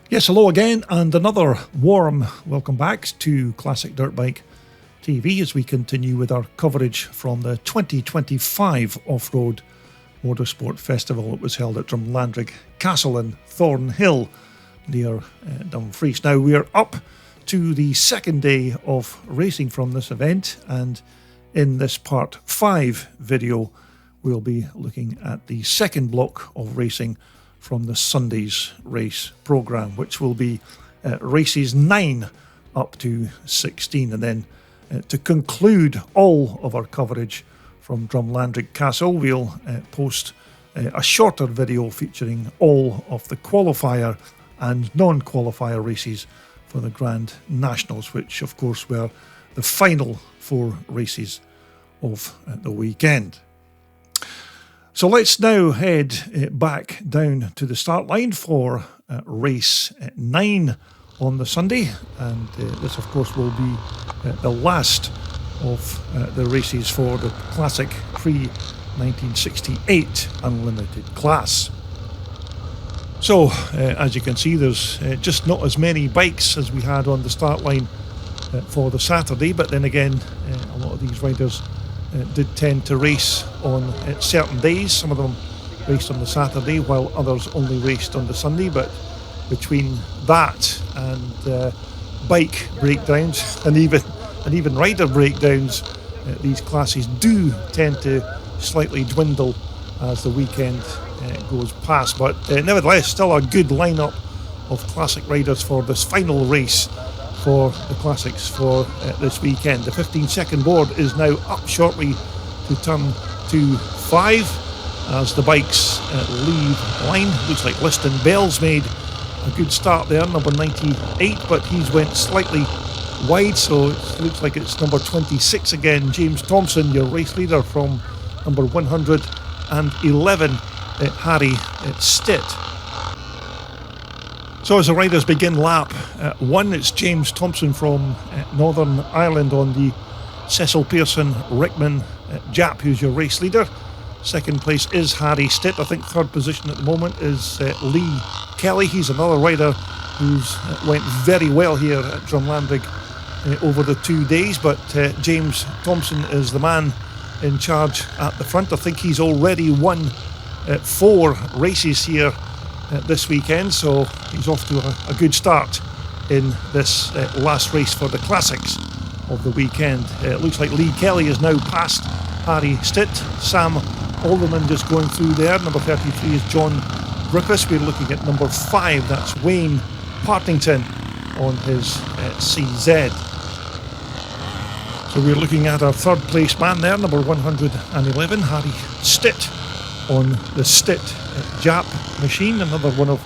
Yes, hello again, and another warm welcome back to Classic Dirt Bike TV as we continue with our coverage from the 2025 Offroad Motorsport Festival that was held at Drumlanrig Castle in Thornhill near Dumfries. Now we are up to the second day of racing from this event, and in this part 5 video we'll be looking at the second block of racing from the Sunday's race programme, which will be races 9 up to 16. And then to conclude all of our coverage from Drumlanrig Castle, we'll post a shorter video featuring all of the qualifier and non-qualifier races for the Grand Nationals, which of course were the final 4 races of the weekend. So let's now head back down to the start line for race 9 on the Sunday, and this of course will be the last of the races for the classic pre-1968 Unlimited class. So as you can see, there's just not as many bikes as we had on the start line for the Saturday, but then again a lot of these riders did tend to race on certain days. Some of them raced on the Saturday while others only raced on the Sunday, but between that and bike breakdowns and even rider breakdowns, these classes do tend to slightly dwindle as the weekend goes past, but nevertheless still a good lineup of classic riders for this final race for the classics for this weekend. The 15-second board is now up shortly to turn 2-5 as the bikes leave the line. Looks like Liston Bell's made a good start there, number 98, but he's went slightly wide, so it looks like it's number 26 again. James Thompson, your race leader, from number 111, Harry Stitt. So as the riders begin lap 1, it's James Thompson from Northern Ireland on the Cecil Pearson Rickman Jap, who's your race leader. Second place is Harry Stitt. I think third position at the moment is Lee Kelly. He's another rider who's went very well here at Drumlanrig over the 2 days, but James Thompson is the man in charge at the front. I think he's already won 4 races here this weekend, so he's off to a good start in this last race for the classics of the weekend. It looks like Lee Kelly is now past Harry Stitt. Sam Alderman just going through there. Number 33 is John Grippus. We're looking at number 5, that's Wayne Partington on his CZ. So we're looking at our third place man there, number 111, Harry Stitt on the Stitt Jap machine, another one of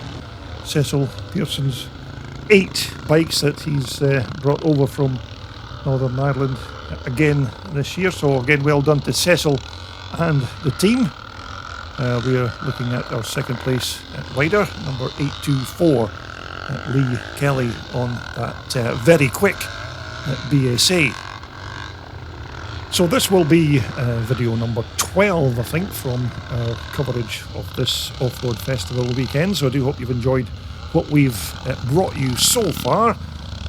Cecil Pearson's 8 bikes that he's brought over from Northern Ireland again this year. So again, well done to Cecil and the team. We're looking at our second place rider, number 824, Lee Kelly on that very quick BSA. So this will be video number 12, I think, from our coverage of this Off-Road Festival weekend. So I do hope you've enjoyed what we've brought you so far.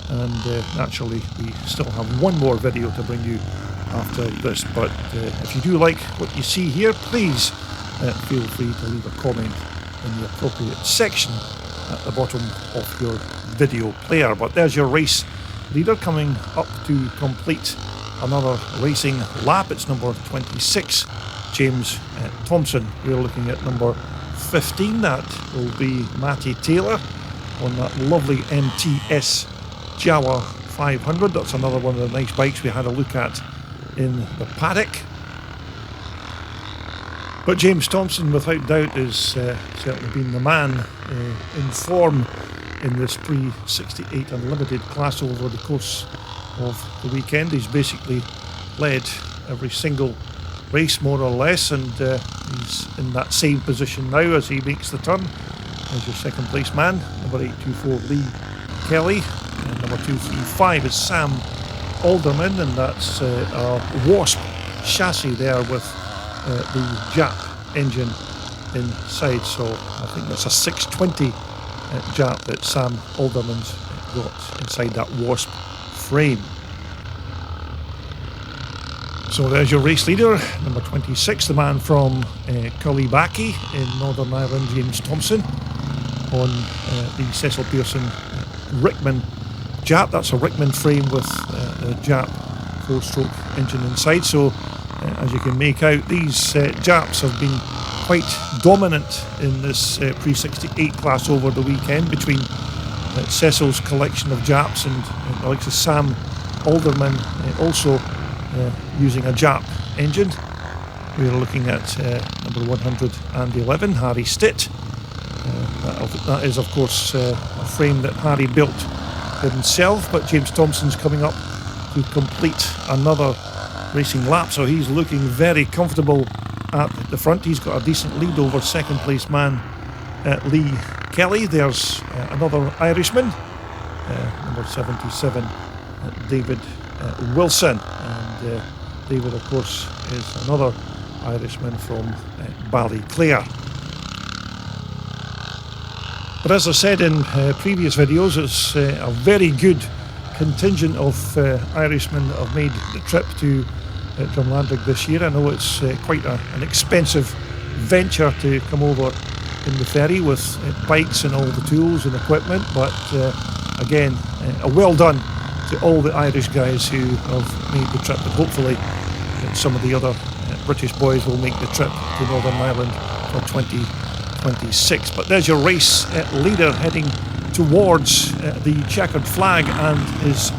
And naturally, we still have one more video to bring you after this. But if you do like what you see here, please feel free to leave a comment in the appropriate section at the bottom of your video player. But there's your race leader coming up to complete another racing lap. It's number 26, James Thompson. We're looking at number 15. That will be Matty Taylor on that lovely MTS Jawa 500. That's another one of the nice bikes we had a look at in the paddock. But James Thompson, without doubt, has certainly been the man in form in this pre-68 Unlimited class over the course of the weekend. He's basically led every single race more or less, and he's in that same position now as he makes the turn. There's your second place man, number 824 Lee Kelly, and number 235 is Sam Alderman, and that's a Wasp chassis there with the Jap engine inside. So I think that's a 620 Jap that Sam Alderman's got inside that Wasp frame. So there's your race leader, number 26, the man from Cullybackey in Northern Ireland, James Thompson, on the Cecil Pearson Rickman Jap. That's a Rickman frame with the Jap 4-stroke engine inside. So as you can make out, these Japs have been quite dominant in this pre-68 class over the weekend, between Cecil's collection of Japs and Alexis Sam Alderman also using a Jap engine. We're looking at number 111, Harry Stitt. That is, of course, a frame that Harry built himself, but James Thompson's coming up to complete another racing lap, so he's looking very comfortable at the front. He's got a decent lead over second place man Lee Kelly. There's another Irishman, number 77, David Wilson, and David, of course, is another Irishman from Ballyclare. But as I said in previous videos, it's a very good contingent of Irishmen that have made the trip to Drumlanrig this year. I know it's quite an expensive venture to come over in the ferry with bikes and all the tools and equipment, but again, a well done to all the Irish guys who have made the trip, and hopefully some of the other British boys will make the trip to Northern Ireland for 2026. But there's your race leader heading towards the checkered flag, and his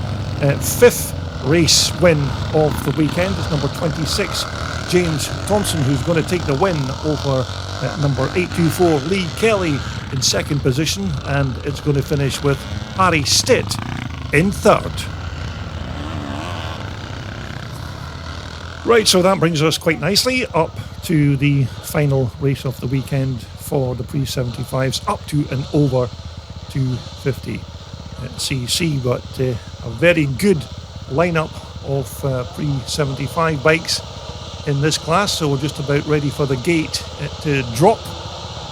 fifth race win of the weekend is number 26, James Thompson, who's going to take the win over number 824, Lee Kelly, in second position, and it's going to finish with Harry Stitt in third. Right, so that brings us quite nicely up to the final race of the weekend for the pre-75s, up to and over 250 cc, but a very good lineup of pre-75 bikes in this class, so we're just about ready for the gate to drop.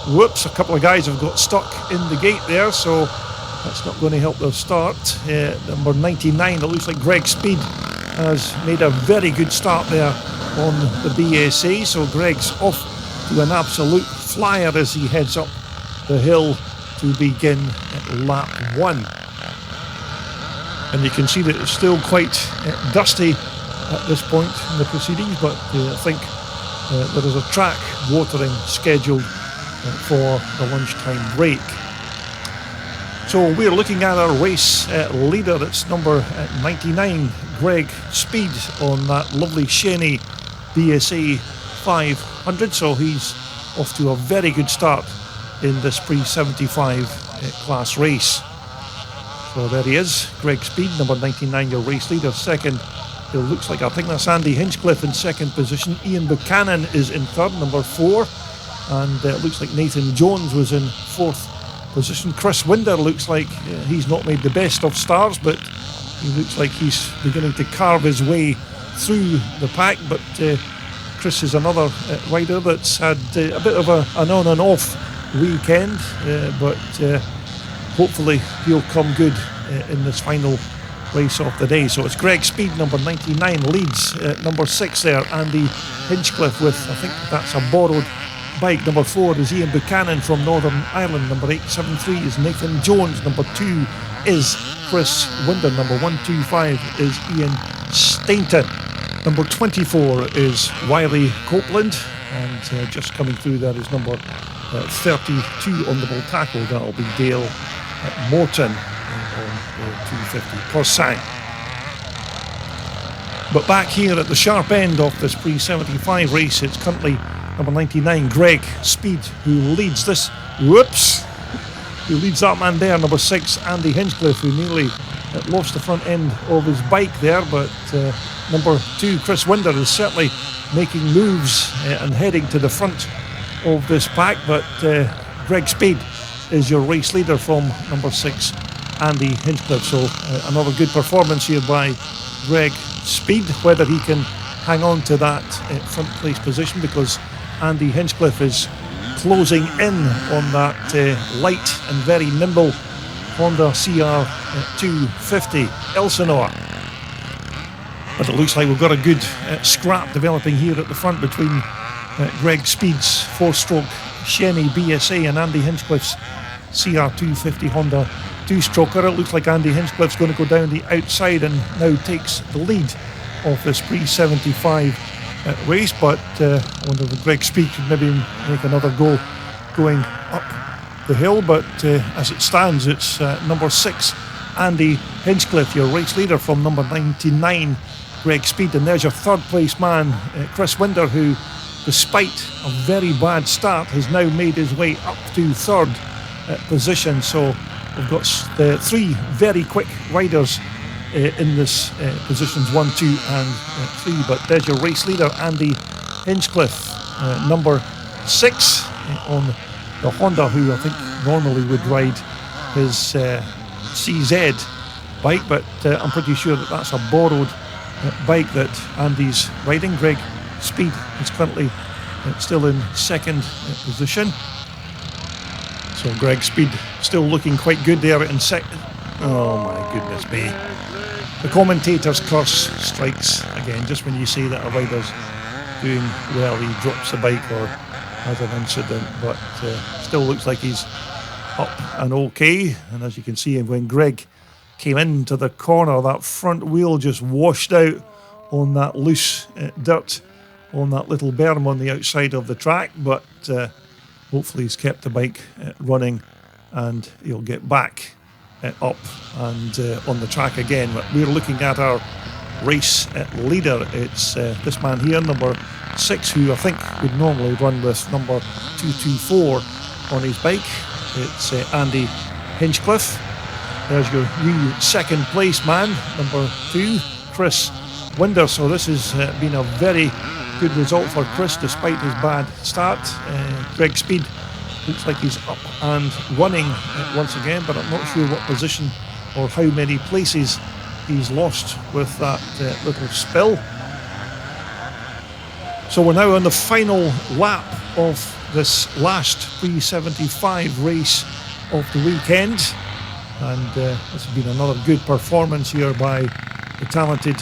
Whoops, a couple of guys have got stuck in the gate there, so that's not going to help their start. Number 99, it looks like Greg Speed has made a very good start there on the BSA, so Greg's off to an absolute flyer as he heads up the hill to begin lap 1. And you can see that it's still quite dusty at this point in the proceedings, but I think there is a track watering scheduled for the lunchtime break. So we're looking at our race leader. It's number 99, Greg Speed, on that lovely Sheney BSA 500. So he's off to a very good start in this pre-75 class race. So there he is, Greg Speed, number 99, your race leader. Second, it looks like, I think that's Andy Hinchcliffe in second position. Ian Buchanan is in third, number 4. And it looks like Nathan Jones was in fourth position. Chris Winder looks like he's not made the best of starts, but he looks like he's beginning to carve his way through the pack. But Chris is another rider that's had a bit of an on and off weekend, but hopefully he'll come good in this final race of the day. So it's Greg Speed, number 99, leads. Number 6 there, Andy Hinchcliffe with, I think that's a borrowed bike. Number 4 is Ian Buchanan from Northern Ireland. Number 873 is Nathan Jones. Number 2 is Chris Winder. Number 125 is Ian Stainton. Number 24 is Wiley Copeland, and just coming through there is number 32 on the ball tackle. That'll be Dale Morton on 250 Cossack. But back here at the sharp end of this pre-75 race, it's currently number 99, Greg Speed, who leads this. Whoops! Who leads that man there, number 6, Andy Hinchcliffe, who nearly lost the front end of his bike there, but number 2, Chris Winder, is certainly making moves and heading to the front of this pack, but Greg Speed is your race leader from number 6, Andy Hinchcliffe. So another good performance here by Greg Speed. Whether he can hang on to that front place position, because Andy Hinchcliffe is closing in on that light and very nimble Honda CR250 Elsinore. But it looks like we've got a good scrap developing here at the front between Greg Speed's 4-stroke Shenny BSA and Andy Hinchcliffe's CR250 Honda 2-stroker. It looks like Andy Hinchcliffe's going to go down the outside and now takes the lead of this pre-75 race, but I wonder if Greg Speed could maybe make another go going up the hill. But as it stands, it's number 6 Andy Hinchcliffe, your race leader, from number 99 Greg Speed, and there's your third place man Chris Winder, who despite a very bad start has now made his way up to third position. So we've got the 3 very quick riders in this positions 1, 2 and 3, but there's your race leader Andy Hinchcliffe, number 6 on the Honda, who I think normally would ride his CZ bike, but I'm pretty sure that that's a borrowed bike that Andy's riding. Greg Speed is currently still in second position, so Greg Speed still looking quite good there in second. Oh my goodness me. The commentator's curse strikes again. Just when you say that a rider's doing well, he drops the bike or has an incident, but still looks like he's up and okay. And as you can see, when Greg came into the corner, that front wheel just washed out on that loose dirt on that little berm on the outside of the track, but hopefully he's kept the bike running and he'll get back up and on the track again. But we're looking at our race leader. It's this man here, number 6, who I think would normally run with number 224 on his bike. It's Andy Hinchcliffe. There's your new second place man, number 2, Chris Winder. So this has been a very good result for Chris despite his bad start. Greg Speed looks like he's up and running once again, but I'm not sure what position or how many places he's lost with that little spill. So we're now on the final lap of this last pre-75 race of the weekend, and this has been another good performance here by the talented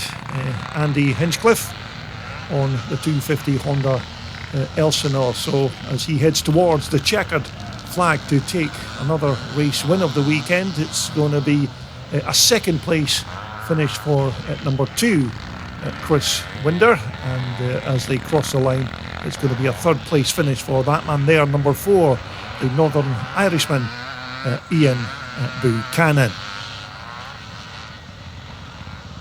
Andy Hinchcliffe on the 250 Honda Elsinore. So as he heads towards the checkered flag to take another race win of the weekend, it's going to be a second place finish for number 2 Chris Winder, and as they cross the line, it's going to be a third place finish for that man there, number 4, the Northern Irishman Ian Buchanan.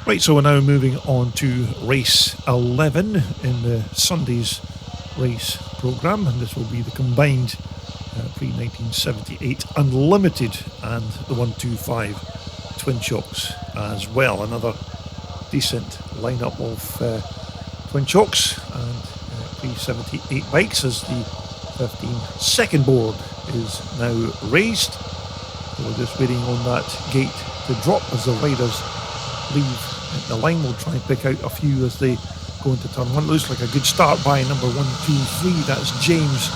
Right, so we're now moving on to race 11 in the Sunday's race programme, and this will be the combined pre-1978 Unlimited and the 125 Twin Shocks as well. Another decent lineup of Twin Shocks and pre-78 bikes, as the 15-second board is now raised. So we're just waiting on that gate to drop as the riders leave the line. We'll try and pick out a few as they go into turn 1. It looks like a good start by number 1, 2, 3. That's James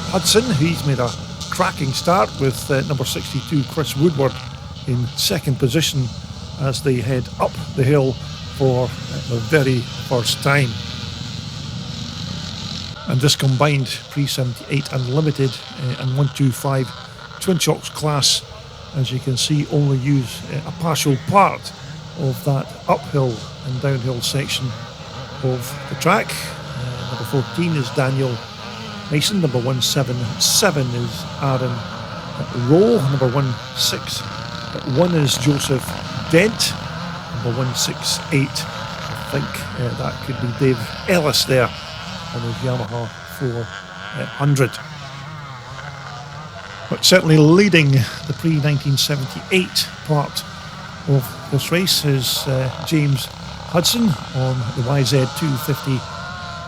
Hudson. He's made a cracking start with number 62 Chris Woodward in second position as they head up the hill for the very first time. And this combined pre-78 Unlimited and 125 Twin Shocks class, as you can see, only use a partial part of that uphill and downhill section of the track. Number 14 is Daniel Mason. Number 177 is Aaron Rowe. Number 161 is Joseph Dent. Number 168, I think that could be Dave Ellis there on his Yamaha 400. But certainly leading the pre-1978 part of this race is James Hudson on the YZ250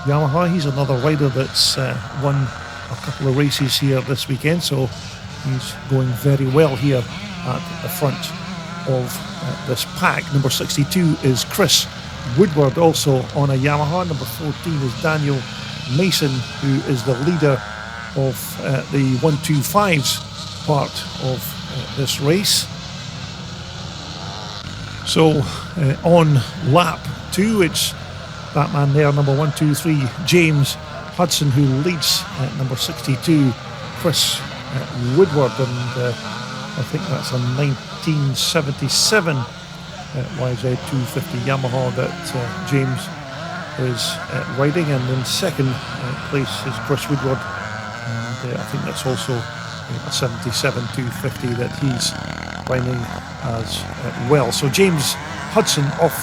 Yamaha. He's another rider that's won a couple of races here this weekend, so he's going very well here at the front of this pack. Number 62 is Chris Woodward, also on a Yamaha. Number 14 is Daniel Mason, who is the leader of the 125s part of this race. So on lap 2, it's that man there, number 123, James Hudson, who leads number 62, Chris Woodward, and I think that's a 1977 YZ250 Yamaha that James is riding, and in second place is Chris Woodward, and I think that's also a 77 250 that he's riding as well. So James Hudson off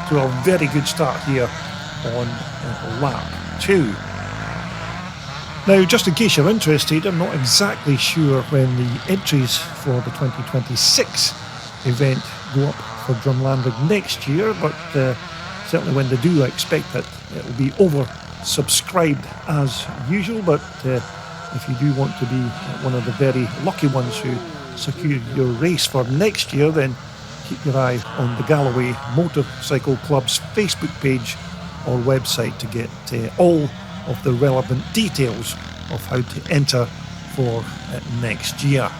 to a very good start here on lap 2. Now, just in case you're interested, I'm not exactly sure when the entries for the 2026 event go up for Drumlanrig next year, but certainly when they do, I expect that it will be oversubscribed as usual. But if you do want to be one of the very lucky ones who secure your race for next year, then keep your eye on the Galloway Motorcycle Club's Facebook page or website to get all of the relevant details of how to enter for next year.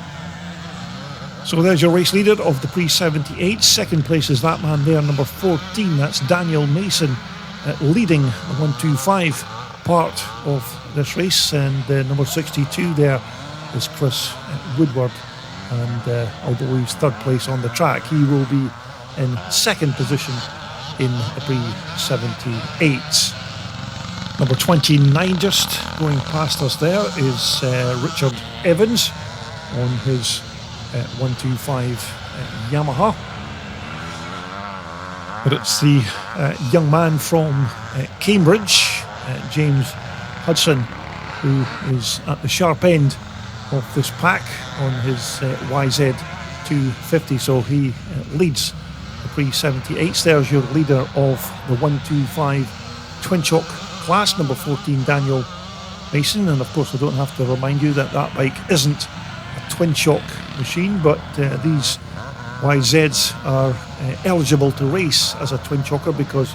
So there's your race leader of the Pre-78. Second place is that man there, number 14. That's Daniel Mason, leading the 125 part of this race. And number 62 there is Chris Woodward. And although he's third place on the track, he will be in second position in the Pre-78. Number 29, just going past us there, is Richard Evans on his 125 Yamaha. But it's the young man from Cambridge, James Hudson, who is at the sharp end of this pack on his YZ 250. So he leads the Pre-78s. There's your leader of the 125 twin chock class, number 14, Daniel Mason. And of course I don't have to remind you that that bike isn't a twin chock machine, but these YZs are eligible to race as a twin chocker because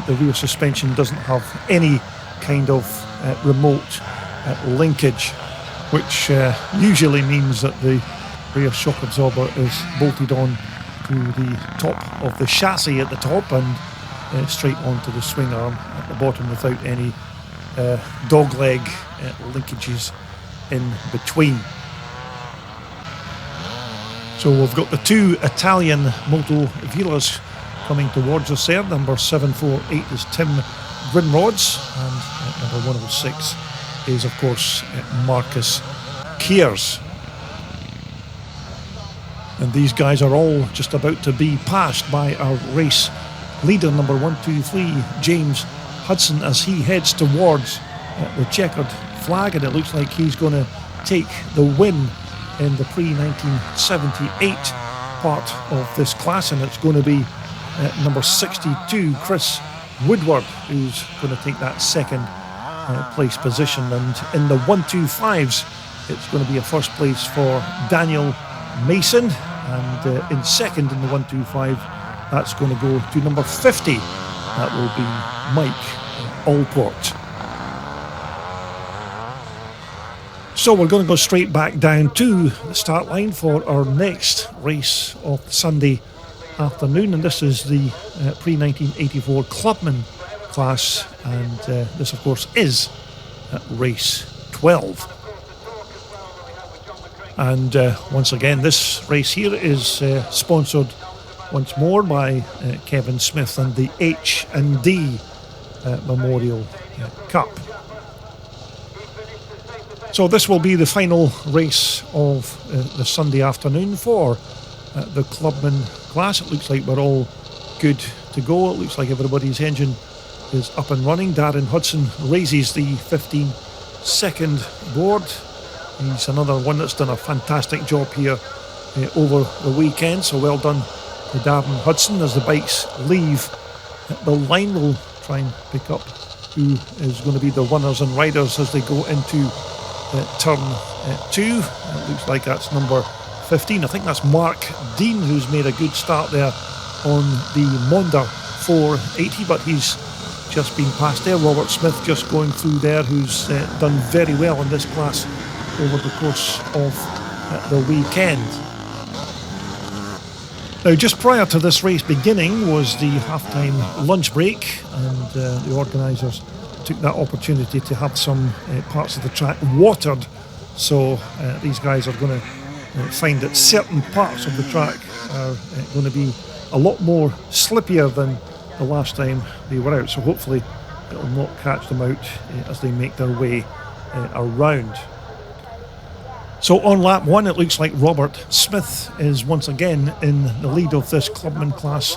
the rear suspension doesn't have any kind of remote linkage, which usually means that the rear shock absorber is bolted on to the top of the chassis at the top and straight onto the swing arm at the bottom without any dog leg linkages in between. So we've got the two Italian Moto Villas coming towards us there. Number 748 is Tim Grinrods, and number 106 is of course Marcus Keers. And these guys are all just about to be passed by our race leader, number 123, James Hudson, as he heads towards the checkered flag, and it looks like he's going to take the win in the Pre-1978 part of this class, and it's going to be number 62, Chris Woodward, who's going to take that second place position. And in the 125s, it's going to be a first place for Daniel Mason, and in second in the 125, that's going to go to number 50. That will be Mike Allport. So we're going to go straight back down to the start line for our next race of Sunday afternoon, and this is the Pre-1984 Clubman class, and this of course is race 12. And once again, this race here is sponsored once more by Kevin Smith and the H&D Memorial Cup. So this will be the final race of the Sunday afternoon for the Clubman class. It looks like we're all good to go. It looks like everybody's engine is up and running. Darren Hudson raises the 15-second board. He's another one that's done a fantastic job here over the weekend, so well done to Darren Hudson. As the bikes leave the line, we'll try and pick up who is going to be the runners and riders as they go into turn 2. It looks like that's number 15. I think that's Mark Dean, who's made a good start there on the Monda 480, but he's just been passed there. Robert Smith just going through there, who's done very well in this class over the course of the weekend. Now, just prior to this race beginning was the half-time lunch break, and the organisers took that opportunity to have some parts of the track watered. So these guys are going to find that certain parts of the track are going to be a lot more slippier than the last time they were out. So hopefully it will not catch them out as they make their way around. So on lap 1, it looks like Robert Smith is once again in the lead of this clubman class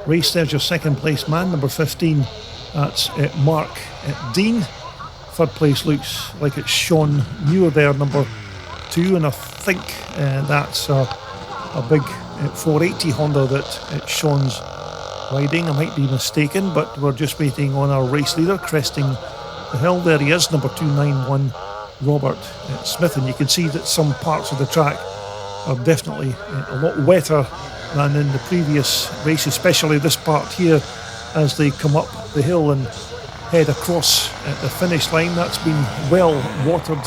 race. There's your second place man, number 15. That's Mark Dean. Third place looks like it's Sean Muir there, number 2. And I think that's a big 480 Honda that Sean's riding. I might be mistaken, but we're just waiting on our race leader cresting the hill. There he is, number 291. Robert Smith, and you can see that some parts of the track are definitely a lot wetter than in the previous race, especially this part here as they come up the hill and head across the finish line. That's been well watered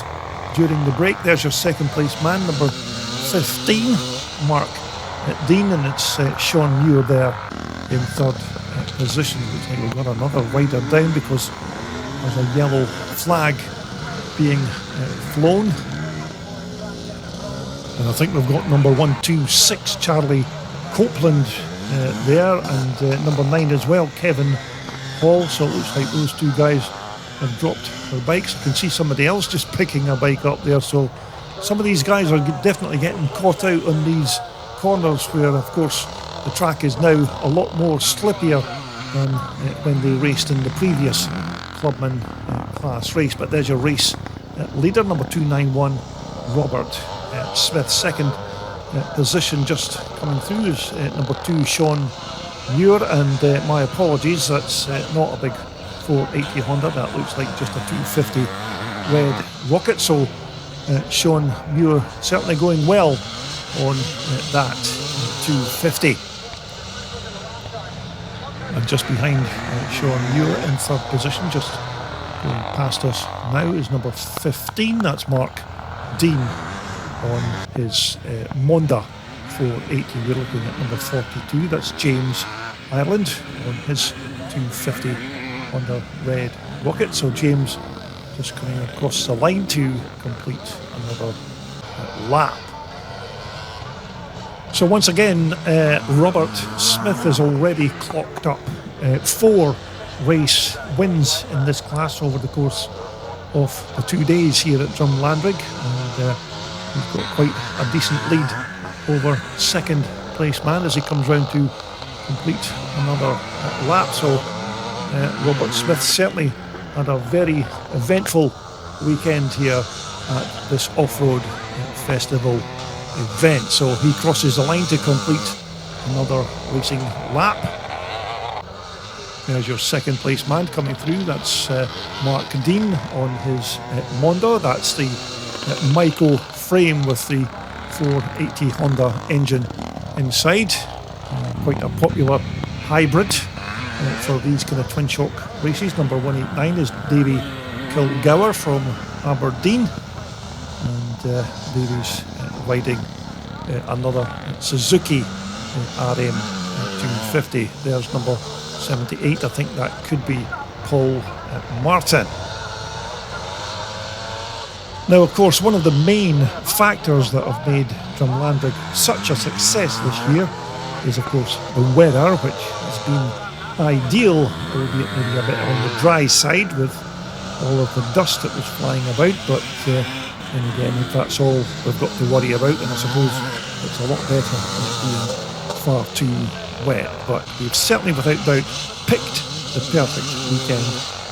during the break. There's your second place man, number 15, Mark Dean, and it's Sean Muir there in third position. Looks like we've got another rider down because there's a yellow flag being flown, and I think we've got number 126 Charlie Copeland there, and number 9 as well, Kevin Hall. So it looks like those two guys have dropped their bikes. I can see somebody else just picking a bike up there, so some of these guys are definitely getting caught out on these corners where of course the track is now a lot more slippier than when they raced in the previous clubman class race. But there's your race leader, number 291 Robert Smith. Second position just coming through is number 2 Sean Muir, and my apologies, that's not a big 480 Honda, that looks like just a 250 red rocket. So Sean Muir certainly going well on that 250. And just behind Sean Muir in third position, just going past us now, is number 15. That's Mark Dean on his Monda 480. We're looking at number 42. That's James Ireland on his 250 Honda Red Rocket. So James just coming across the line to complete another lap. So once again, Robert Smith has already clocked up 4 race wins in this class over the course of the 2 days here at Drumlanrig, and he's got quite a decent lead over second place man as he comes round to complete another lap. So Robert Smith certainly had a very eventful weekend here at this Offroad Festival event. So he crosses the line to complete another racing lap. There's your second place man coming through. That's Mark Dean on his Monda. That's the Michael frame with the 480 Honda engine inside. Quite a popular hybrid for these kind of twin shock races. Number 189 is Davy Kilgour from Aberdeen, and Davy's riding another Suzuki RM 250. There's number 78. I think that could be Paul Martin. Now, of course, one of the main factors that have made Drumlanrig such a success this year is, of course, the weather, which has been ideal, albeit maybe a bit on the dry side with all of the dust that was flying about. But then again, if that's all we've got to worry about, then I suppose it's a lot better than it being far too wet. But we've certainly, without doubt, picked the perfect weekend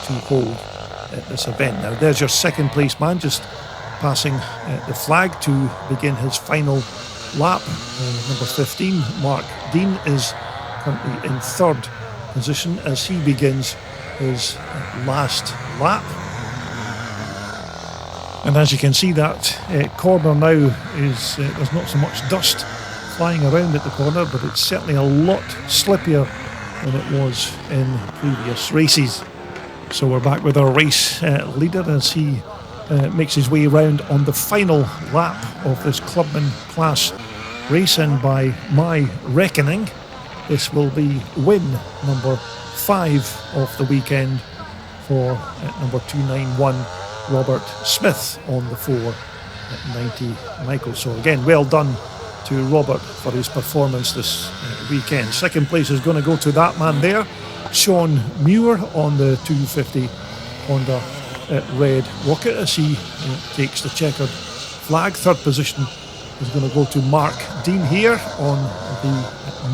to hold at this event. Now, there's your second place man just passing the flag to begin his final lap. Number 15, Mark Dean, is currently in third position as he begins his last lap. And as you can see, that corner now is there's not so much dust flying around at the corner, but it's certainly a lot slippier than it was in previous races. So we're back with our race leader as he makes his way around on the final lap of this clubman class race, and by my reckoning this will be win number 5 of the weekend for number 291 Robert Smith on the 490 Michael. So again, well done to Robert for his performance this weekend. Second place is going to go to that man there, Sean Muir, on the 250 Honda Red Rocket, as he takes the checkered flag. Third position is going to go to Mark Dean here on the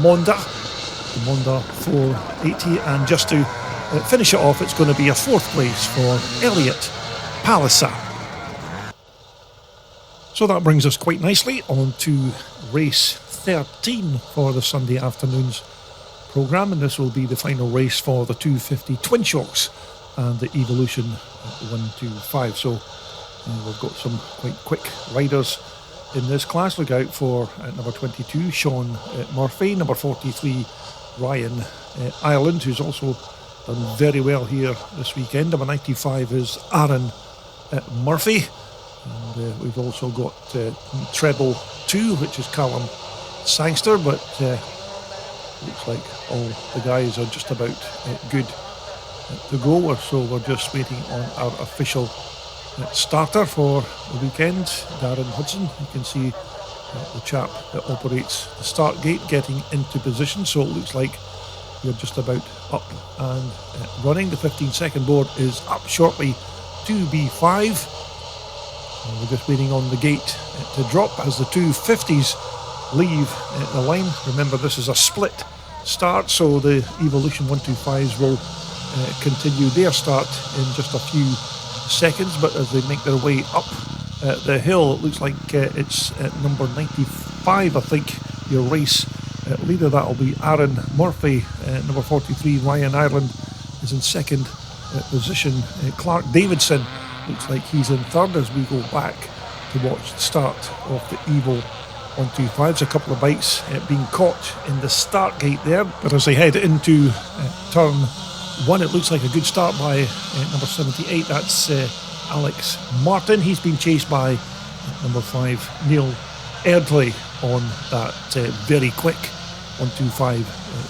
Monda 480, and just to finish it off, it's going to be a 4th place for Elliot Palliser. So that brings us quite nicely on to race 13 for the Sunday afternoon's programme, and this will be the final race for the 250 Twin Shocks and the Evolution 125. So we've got some quite quick riders in this class. Look out for number 22 Sean Murphy, number 43 Ryan Ireland, who's also done very well here this weekend. Number 95 is Aaron Murphy, and we've also got treble 2, which is Callum Sangster, but looks like all the guys are just about good to go, so we're just waiting on our official starter for the weekend, Darren Hudson. You can see the chap that operates the start gate getting into position, so it looks like we're just about up and running. The 15-second board is up shortly to B5. We're just waiting on the gate to drop as the 250s leave the line. Remember, this is a split start, so the Evolution 125s will continue their start in just a few seconds, but as they make their way up the hill, it looks like it's number 95, I think, your race leader. That'll be Aaron Murphy. Number 43 Ryan Ireland is in second position. Clark Davidson looks like he's in third as we go back to watch the start of the Evo 125s. A couple of bikes being caught in the start gate there, but as they head into turn 1, it looks like a good start by number 78. That's Alex Martin. He's been chased by number 5 Neil Erdley on that very quick 125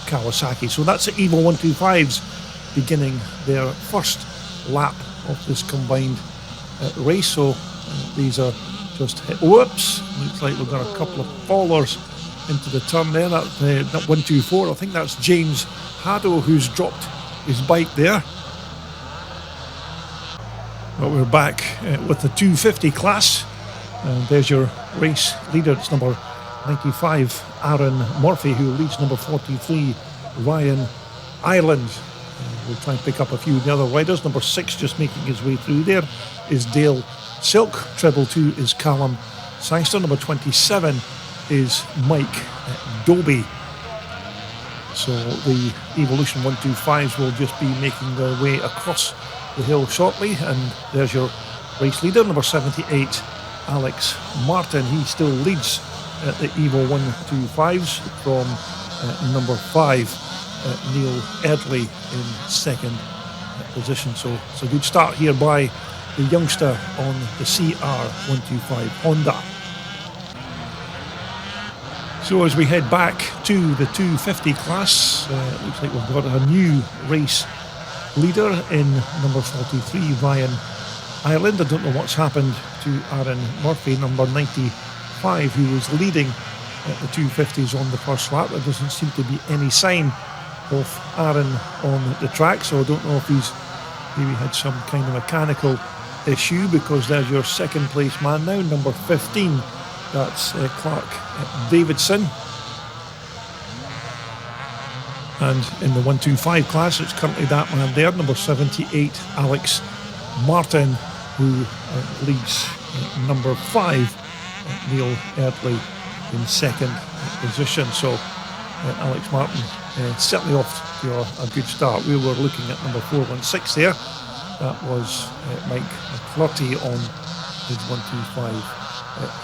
Kawasaki. So that's the Evo 125s beginning their first lap of this combined race. So these are just whoops, looks like we've got a couple of fallers into the turn there. That 124, I think that's James Haddo who's dropped his bike there. But we're back with the 250 class, and there's your race leader. It's number 95 Aaron Murphy, who leads number 43 Ryan Ireland. We'll try and pick up a few of the other riders. Number 6 just making his way through there is Dale Silk. Treble 2 is Callum Sangster. Number 27 is Mike Doby. So the Evolution 125s will just be making their way across the hill shortly, and there's your race leader, number 78 Alex Martin. He still leads the Evo 125s from number 5 Neil Erdley in second position. So it's a good start here by the youngster on the CR125 Honda. So as we head back to the 250 class, it looks like we've got a new race leader in number 43 Ryan Ireland. I don't know what's happened to Aaron Murphy, number 95, who was leading the 250s on the first lap. There doesn't seem to be any sign of Aaron on the track, so I don't know if he's maybe had some kind of mechanical issue, because there's your second place man now, number 15. That's Clark Davidson. And in the 125 class, it's currently that man there, number 78, Alex Martin, who leads number 5, Neil Erdley, in second position. So Alex Martin certainly off to a good start. We were looking at number 416 there. That was Mike McClurty on his 125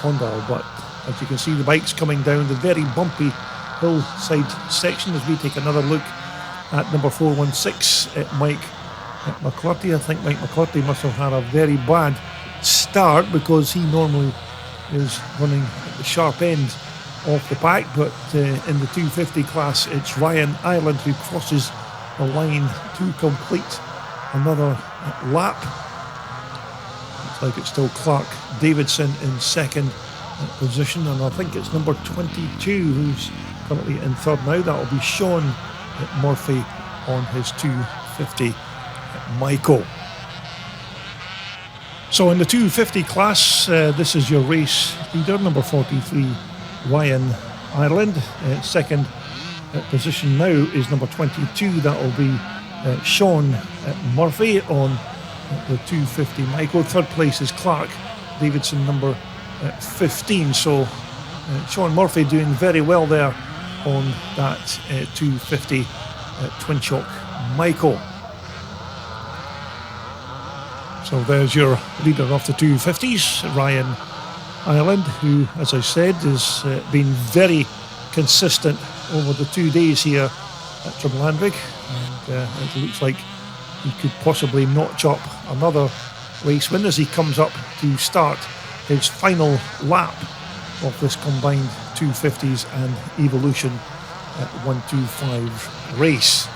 Honda, but as you can see, the bike's coming down the very bumpy hillside section as we take another look at number 416 Mike McClurty. I think Mike McClurty must have had a very bad start because he normally is running at the sharp end of the pack, but in the 250 class it's Ryan Ireland who crosses the line to complete another lap. Looks like it's still Clark Davidson in second position, and I think it's number 22 who's currently in third now. That'll be Sean Murphy on his 250 Michael. So in the 250 class, this is your race leader, number 43 Ryan Ireland. Second position now is number 22. That'll be Sean Murphy on the 250 Michael. Third place is Clark Davidson, number 15. So Sean Murphy doing very well there on that 250 twin shock Michael. So there's your leader of the 250s, Ryan Ireland, who, as I said, has been very consistent over the 2 days here at Drumlanrig, and it looks like he could possibly notch up another race win as he comes up to start his final lap of this combined 250s and Evolution 125 race.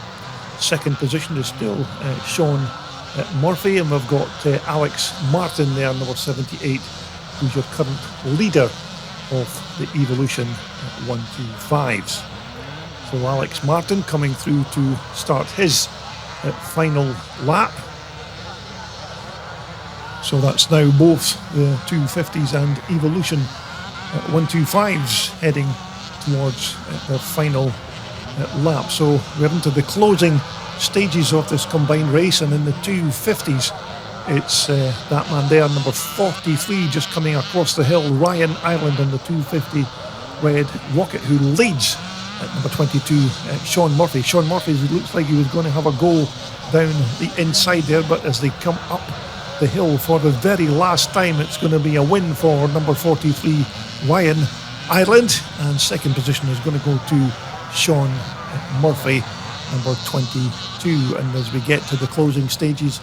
Second position is still Sean Murphy, and we've got Alex Martin there, number 78, who's your current leader of the Evolution 125s. So Alex Martin coming through to start his final lap. So that's now both the 250s and Evolution 125s heading towards their final lap. So we're into the closing stages of this combined race, and in the 250s it's that man there, number 43, just coming across the hill, Ryan Ireland on the 250 Red Rocket, who leads at number 22 Sean Murphy. Sean Murphy looks like he was going to have a go down the inside there, but as they come up the hill for the very last time, it's going to be a win for number 43 Ryan Ireland, and second position is going to go to Sean Murphy, number 22. And as we get to the closing stages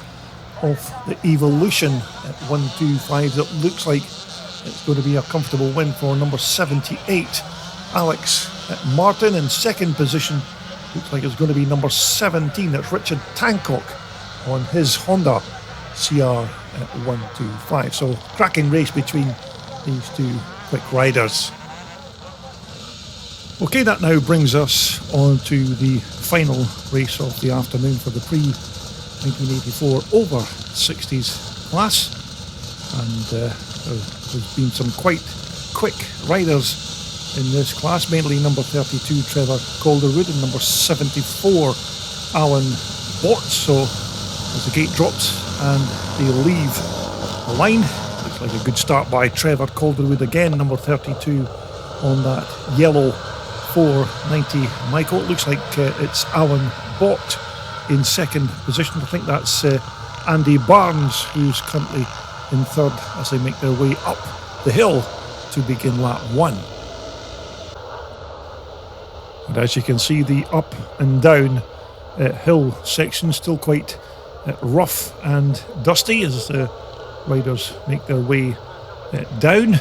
of the Evolution at 125, it looks like it's going to be a comfortable win for number 78 Alex Martin. In second position looks like it's going to be number 17, that's Richard Tancock on his Honda CR 125. So cracking race between these two quick riders. Okay, that now brings us on to the final race of the afternoon for the pre-1984 over 60s class, and there's been some quite quick riders in this class, mainly number 32 Trevor Calderwood and number 74 Alan Bott. So as the gate drops and they leave the line, looks like a good start by Trevor Calderwood again, number 32 on that yellow 490 Michael. It looks like it's Alan Bott in second position. I think that's Andy Barnes who's currently in third as they make their way up the hill to begin lap one. And as you can see, the up and down hill section still quite rough and dusty as the riders make their way down.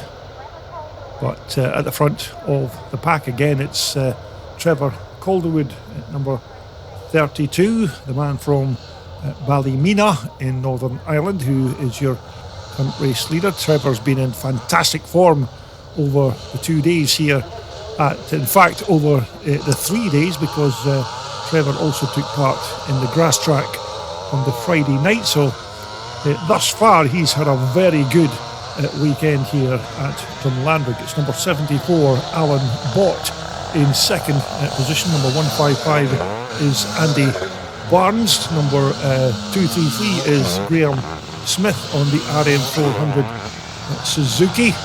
But at the front of the pack again, it's Trevor Calderwood at number 32, the man from Ballymena in Northern Ireland, who is your current race leader. Trevor's been in fantastic form over the 2 days here in fact over the 3 days, because Trevor also took part in the grass track on the Friday night. So thus far he's had a very good weekend here at Drumlanrig. It's number 74 Alan Bott in second position. Number 155 is Andy Barnes. Number 233 is Graham Smith on the RM400 Suzuki.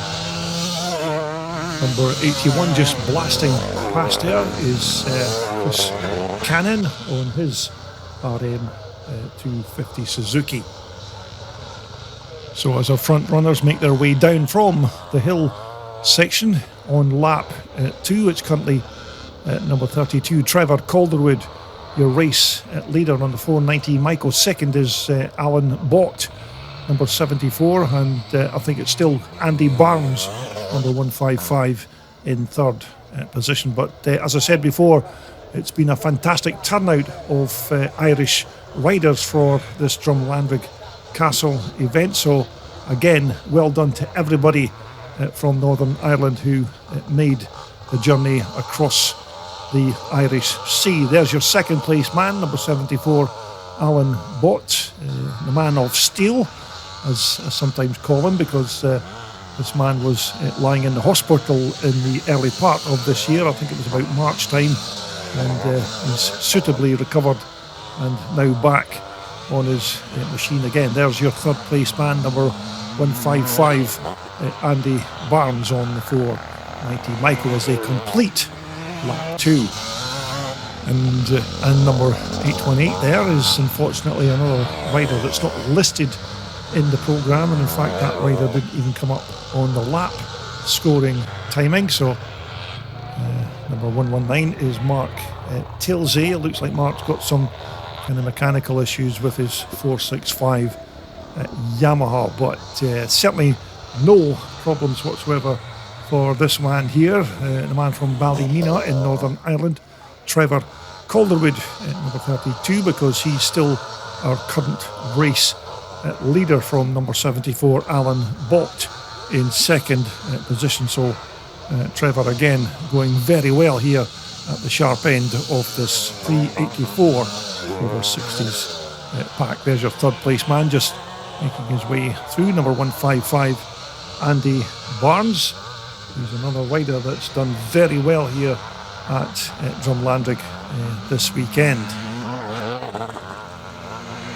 Number 81 just blasting past there is Chris Cannon on his RM250 Suzuki. So as our front runners make their way down from the hill section on lap 2, it's currently number 32 Trevor Calderwood your race leader on the 490 Michael. Second is Alan Bott, number 74, and I think it's still Andy Barnes, number 155, in third position. But as I said before, it's been a fantastic turnout of Irish riders for this Drumlanrig Castle event. So again, well done to everybody from Northern Ireland who made the journey across the Irish Sea. There's your second place man, number 74, Alan Bott, the man of steel, as I sometimes call him, because this man was lying in the hospital in the early part of this year. I think it was about March time, and he's suitably recovered and now back on his machine again. There's your third place man, number 155, Andy Barnes on the 490 Michael, as they complete lap 2. And number 818 there is unfortunately another rider that's not listed in the programme, and in fact that rider didn't even come up on the lap scoring timing. So number 119 is Mark Tilsey. It looks like Mark's got some kind of mechanical issues with his 465 Yamaha, but certainly no problems whatsoever for this man here, the man from Ballymena in Northern Ireland, Trevor Calderwood, number 32, because he's still our current race leader from number 74, Alan Bott, in second position. So Trevor again going very well here at the sharp end of this 384 over 60s pack. There's your third place man, just making his way through, number 155, Andy Barnes, who's another rider that's done very well here at Drumlanrig this weekend.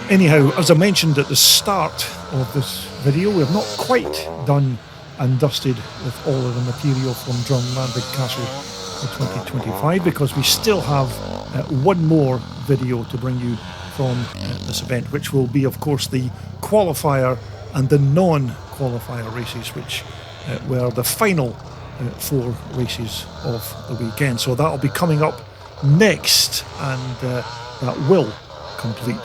Anyhow, as I mentioned at the start of this video, we're not quite done and dusted with all of the material from Drumlanrig Castle for 2025, because we still have one more video to bring you from this event, which will be, of course, the qualifier and the non-qualifier races, which were the final 4 races of the weekend. So that'll be coming up next, and that will complete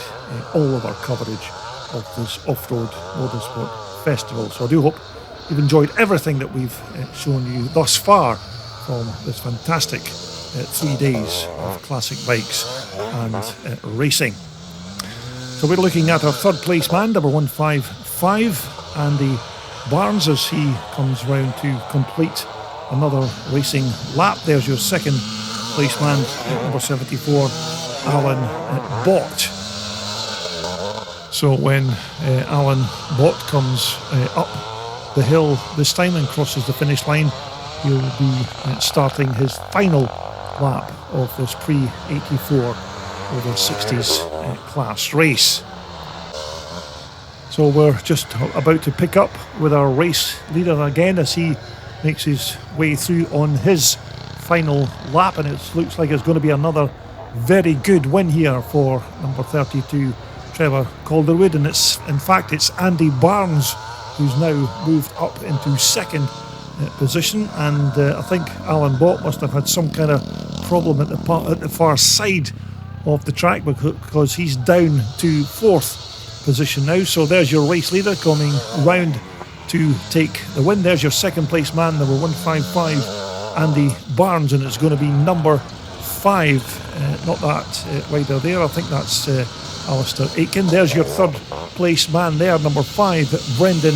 all of our coverage of this Offroad Motorsport Festival. So I do hope you've enjoyed everything that we've shown you thus far from this fantastic 3 days of classic bikes and racing. So we're looking at our third place man, number 155, Andy Barnes, as he comes round to complete another racing lap. There's your second place man, number 74, Alan Bott. So when Alan Bott comes up the hill this time and crosses the finish line, he'll be starting his final lap of this pre-84 over 60s class race. So we're just about to pick up with our race leader again as he makes his way through on his final lap, and it looks like it's going to be another very good win here for number 32, Trevor Calderwood, and it's Andy Barnes who's now moved up into second position, and I think Alan Bott must have had some kind of problem at the far side of the track, because he's down to fourth position now. So there's your race leader coming round to take the win. There's your second place man, number 155, Andy Barnes, and it's going to be number 5, not that rider there, I think that's Alistair Aitken. There's your third place man there, number 5, Brendan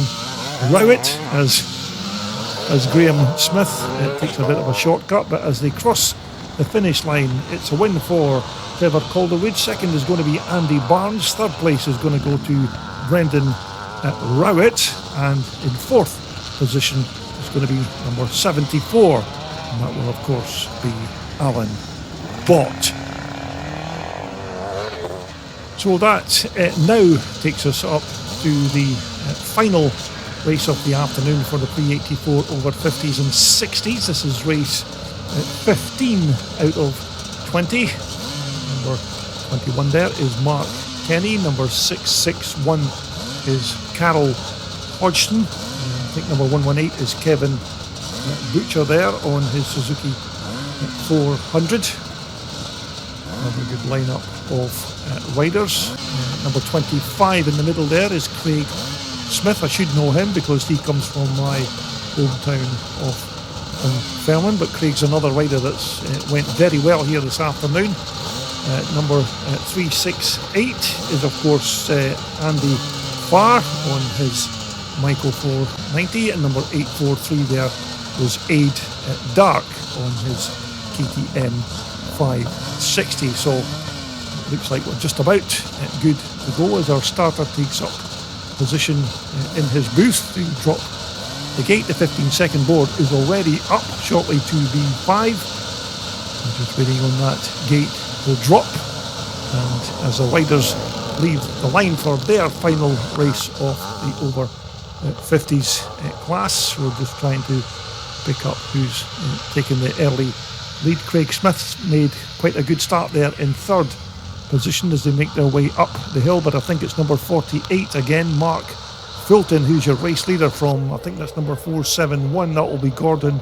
Rowett, as Graham Smith takes a bit of a shortcut, but as they cross the finish line, it's a win for Trevor Calderwood. Second is going to be Andy Barnes. Third place is going to go to Brendan Rowett, and in fourth position is going to be number 74, and that will of course be Alan Bott. So that now takes us up to the final race of the afternoon for the pre-84 over 50s and 60s. This is race 15 out of 20. Number 21 there is Mark Kenny. Number 661 is Carol Hodgson. I think number 118 is Kevin Butcher there on his Suzuki 400. Another good lineup of riders. Number 25 in the middle there is Craig Smith. I should know him because he comes from my hometown of Dunfermline, but Craig's another rider that's went very well here this afternoon. Number 368 is of course Andy Farr on his Michael 490, and number 843 there was Aid Dark on his KTM 560. So it looks like we're just about good to go as our starter takes up position in his booth to drop the gate. The 15-second board is already up shortly to B5. I'm just waiting on that gate to drop, and as the riders leave the line for their final race of the over 50s class, we're just trying to pick up who's taking the early lead. Craig Smith made quite a good start there in third position as they make their way up the hill, but I think it's number 48 again, Mark Fulton, who's your race leader from, I think that's number 471. That will be Gordon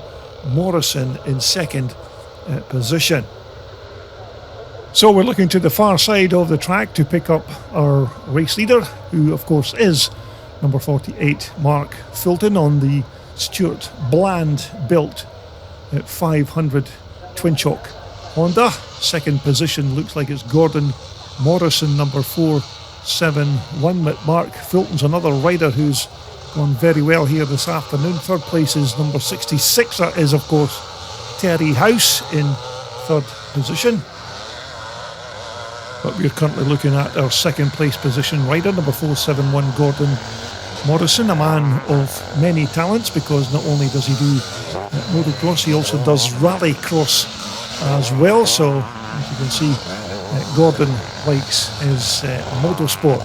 Morrison in second position. So we're looking to the far side of the track to pick up our race leader, who of course is number 48, Mark Fulton, on the Stuart Bland built 500 twin chock Honda. Second position looks like it's Gordon Morrison, number 471. Mark Fulton's another rider who's gone very well here this afternoon. Third place is number 66. That is of course Terry House in third position. But we're currently looking at our second place position rider, number 471, Gordon Morrison, a man of many talents, because not only does he do motocross, he also does rallycross as well. So as you can see, Gordon likes his motorsport.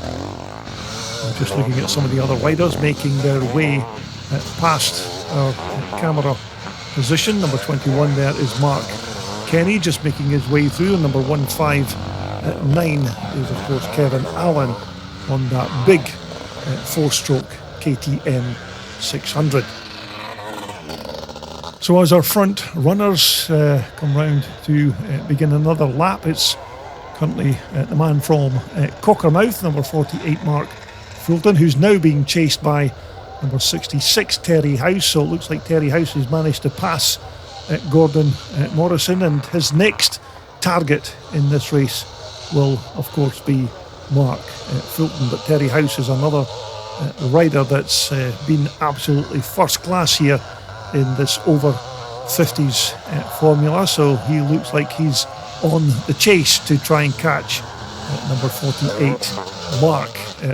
I'm just looking at some of the other riders making their way past our camera position. Number 21 there is Mark Kenny, just making his way through, and number 159 is of course Kevin Allen on that big four-stroke KTM 600. So as our front runners come round to begin another lap, it's currently the man from Cockermouth, number 48, Mark Fulton, who's now being chased by number 66, Terry House. So it looks like Terry House has managed to pass Gordon Morrison, and his next target in this race will of course be Mark Fulton. But Terry House is another rider that's been absolutely first class here in this over 50s formula, so he looks like he's on the chase to try and catch number 48, Mark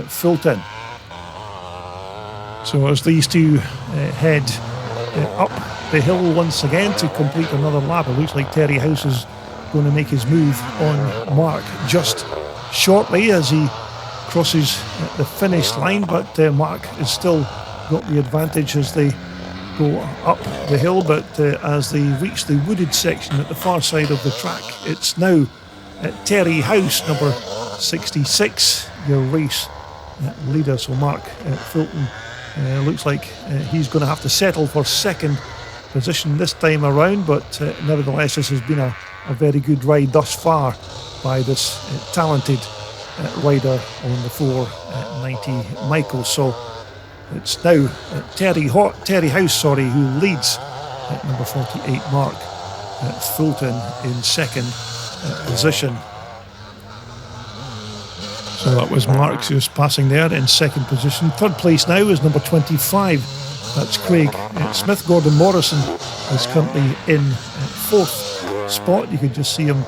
Fulton. So as these two head up the hill once again to complete another lap, it looks like Terry House is going to make his move on Mark just shortly as he crosses the finish line, but Mark has still got the advantage as they go up the hill. But as they reach the wooded section at the far side of the track, it's now Terry House, number 66, your race leader. So Mark Fulton looks like he's going to have to settle for second position this time around, but nevertheless this has been a very good ride thus far by this talented rider on the 490 Michael. So it's now Terry House, who leads at number 48, Mark Fulton in second position. So that was Mark just passing there in second position. Third place now is number 25. That's Craig Smith. Gordon Morrison is currently in fourth spot. You can just see him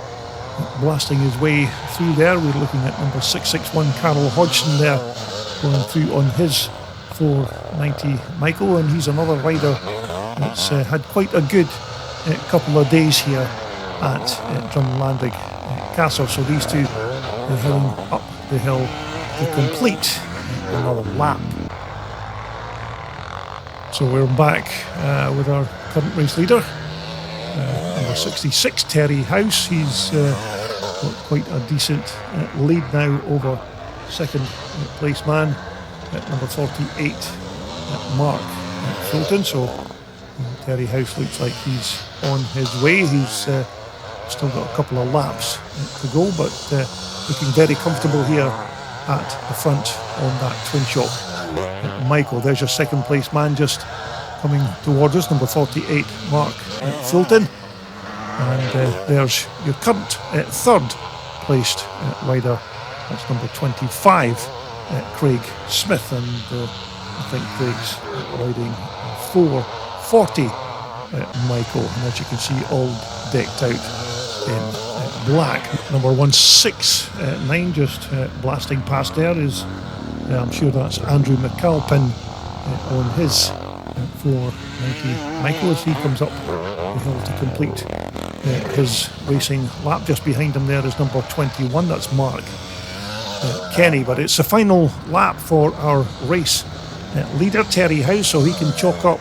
blasting his way through there. We're looking at number 661, Carol Hodgson there, going through on his 490 Michael, and he's another rider that's had quite a good couple of days here at Drumlanrig Castle. So these two are heading up the hill to complete another lap. So we're back with our current race leader, number 66, Terry House. He's got quite a decent lead now over second place man at number 48, Mark Fulton. So Terry House looks like he's on his way. He's Still got a couple of laps to go, but looking very comfortable here at the front on that twin shock. Michael, there's your second place man just coming towards us, number 48, Mark Fulton. And there's your current third placed rider, that's number 25, Craig Smith. And I think Craig's riding 440, Michael. And as you can see, all decked out in black. Number 169 just blasting past there is, I'm sure that's Andrew McAlpin on his 490 Michael as he comes up the hill to complete his racing lap. Just behind him there is number 21, that's Mark Kenny. But it's the final lap for our race leader, Terry House, so he can chalk up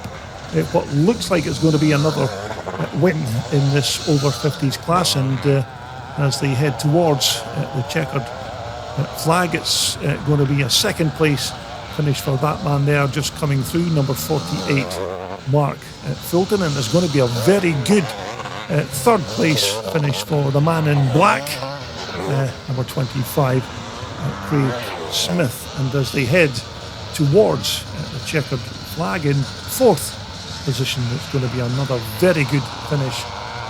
what looks like it's going to be another win in this over 50s class. And as they head towards the checkered flag, it's going to be a second place finish for that man there, just coming through, number 48, Mark Fulton. And there's going to be a very good third place finish for the man in black, number 25, Craig Smith. And as they head towards the checkered flag in fourth position, it's going to be another very good finish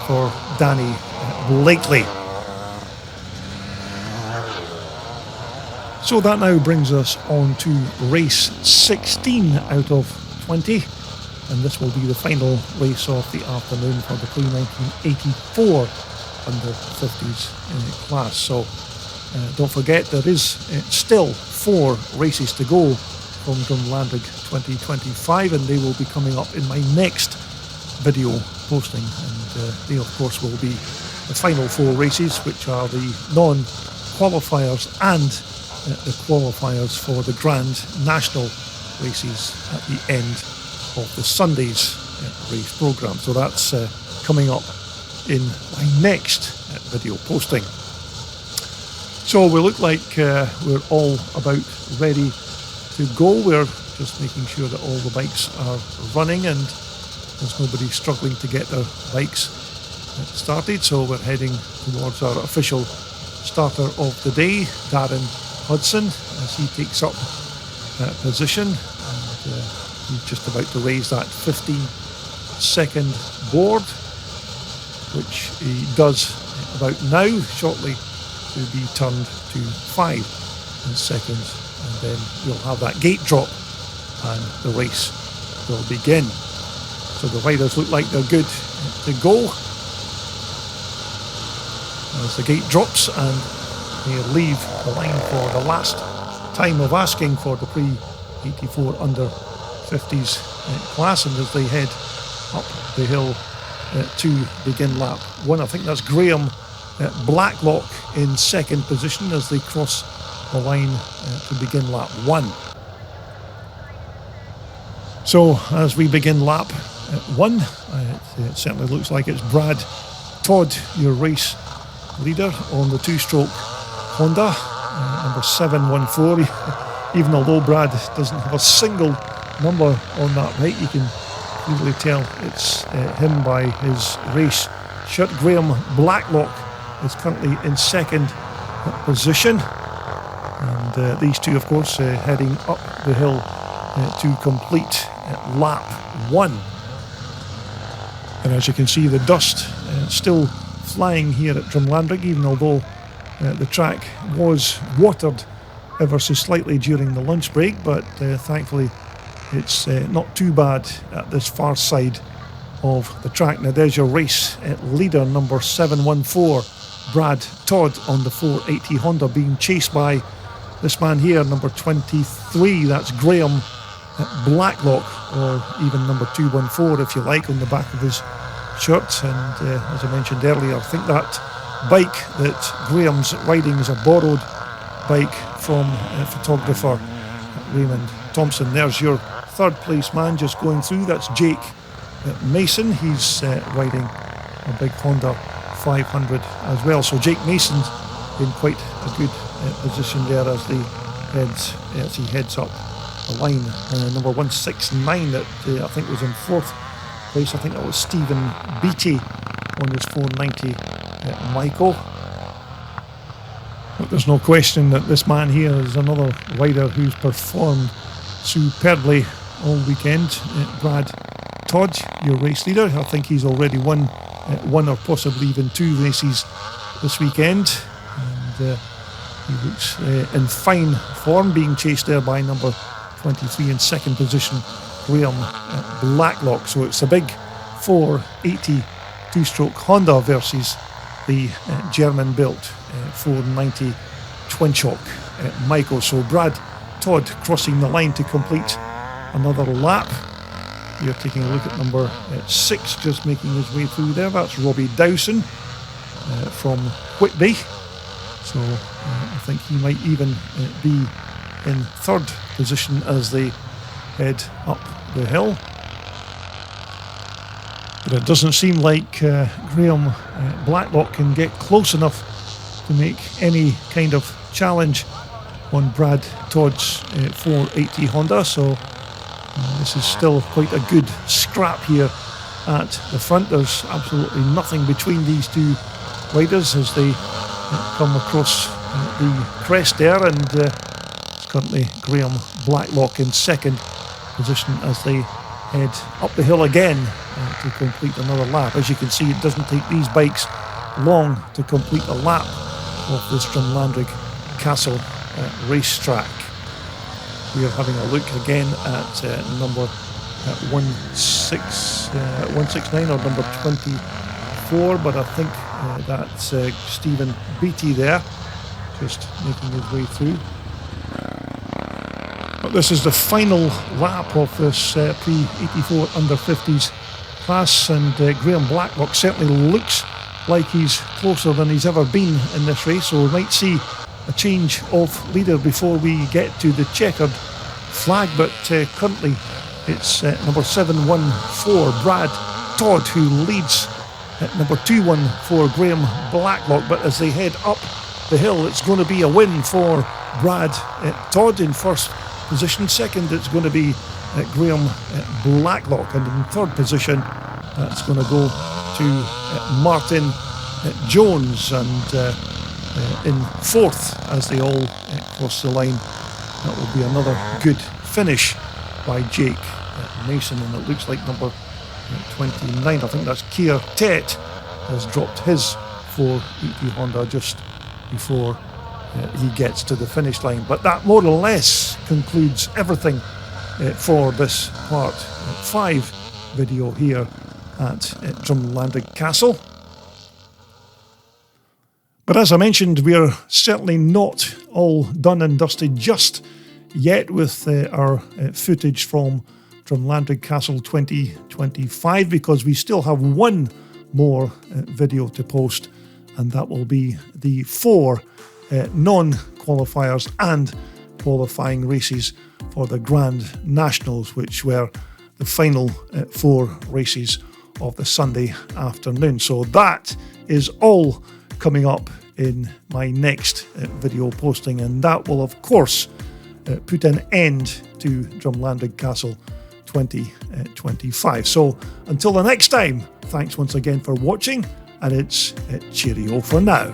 for Danny Blakely. So that now brings us on to race 16 out of 20, and this will be the final race of the afternoon for the pre-1984 under 50s class. So don't forget, there is still 4 races to go from Drumlanrig 2025, and they will be coming up in my next video posting. And they of course will be the final 4 races, which are the non-qualifiers and the qualifiers for the Grand National races at the end of the Sunday's race programme. So that's coming up in my next video posting. So we look like we're all about ready to go. We're just making sure that all the bikes are running and there's nobody struggling to get their bikes started. So we're heading towards our official starter of the day, Darren Hudson, as he takes up position, and he's just about to raise that 15-second board, which he does about now, shortly to be turned to 5 seconds, and then we'll have that gate drop and the race will begin. So the riders look like they're good to go as the gate drops, and they leave the line for the last time of asking for the pre-84 under 50s class. And as they head up the hill to begin lap 1, I think that's Graham Blacklock in second position as they cross the line to begin lap 1. So as we begin lap 1, it certainly looks like it's Brad Todd, your race leader, on the 2-stroke Honda, number 714. Even although Brad doesn't have a single number on that bike, you can clearly tell it's him by his race shirt. Graham Blacklock is currently in second position, and these two of course heading up the hill to complete lap 1. And as you can see, the dust still flying here at Drumlanrig, even although the track was watered ever so slightly during the lunch break, but thankfully it's not too bad at this far side of the track. Now there's your race leader, number 714, Brad Todd, on the 480 Honda, being chased by this man here, number 23, that's Graham Blacklock, or even number 214 if you like, on the back of his shirt. And as I mentioned earlier, I think that bike that Graham's riding is a borrowed bike from photographer Raymond Thompson. There's your third place man just going through, that's Jake Mason. He's riding a big Honda 500 as well. So Jake Mason's in quite a good position there as he heads up the line. Number 169 that I think was in fourth place, I think that was Stephen Beattie on his 490 Michael. But there's no question that this man here is another rider who's performed superbly all weekend. Brad Todd, your race leader. I think he's already won one or possibly even two races this weekend. And he looks in fine form, being chased there by number 23 in second position, Graham Blacklock. So it's a big 480 two-stroke Honda versus the German-built 490 twin-shock Michael. So Brad Todd crossing the line to complete another lap. You're taking a look at number 6, just making his way through there. That's Robbie Dowson from Whitby. So I think he might even be in third position as they head up the hill. But it doesn't seem like Graham Blacklock can get close enough to make any kind of challenge on Brad Todd's 480 Honda. So this is still quite a good scrap here at the front. There's absolutely nothing between these two riders as they come across the crest there, and it's currently Graham Blacklock in second position as they head up the hill again to complete another lap. As you can see, it doesn't take these bikes long to complete a lap of this Drumlanrig Castle racetrack. We are having a look again at number 169 or number 24, but I think that's Stephen Beattie there, just making his way through. But this is the final lap of this pre-84 under-50s class, and Graham Blacklock certainly looks like he's closer than he's ever been in this race, so we might see a change of leader before we get to the checkered flag. But currently it's number 714 Brad Todd who leads at number 214 Graham Blacklock. But as they head up the hill, it's going to be a win for Brad Todd in first position. Second, it's going to be Graham Blacklock, and in third position that's going to go to Martin Jones, and in fourth as they all cross the line. That will be another good finish by Jake Mason, and it looks like number 29, I think that's Keir Tet, has dropped his 480 Honda just before he gets to the finish line. But that more or less concludes everything for this part 5 video here at Drumlanrig Castle. But as I mentioned, we are certainly not all done and dusted just yet with our footage from Drumlanrig Castle 2025, because we still have one more video to post, and that will be the 4 non-qualifiers and qualifying races for the Grand Nationals, which were the final 4 races of the Sunday afternoon. So that is all coming up in my next video posting, and that will of course put an end to Drumlanrig Castle 2025. So until the next time, thanks once again for watching, and it's cheerio for now.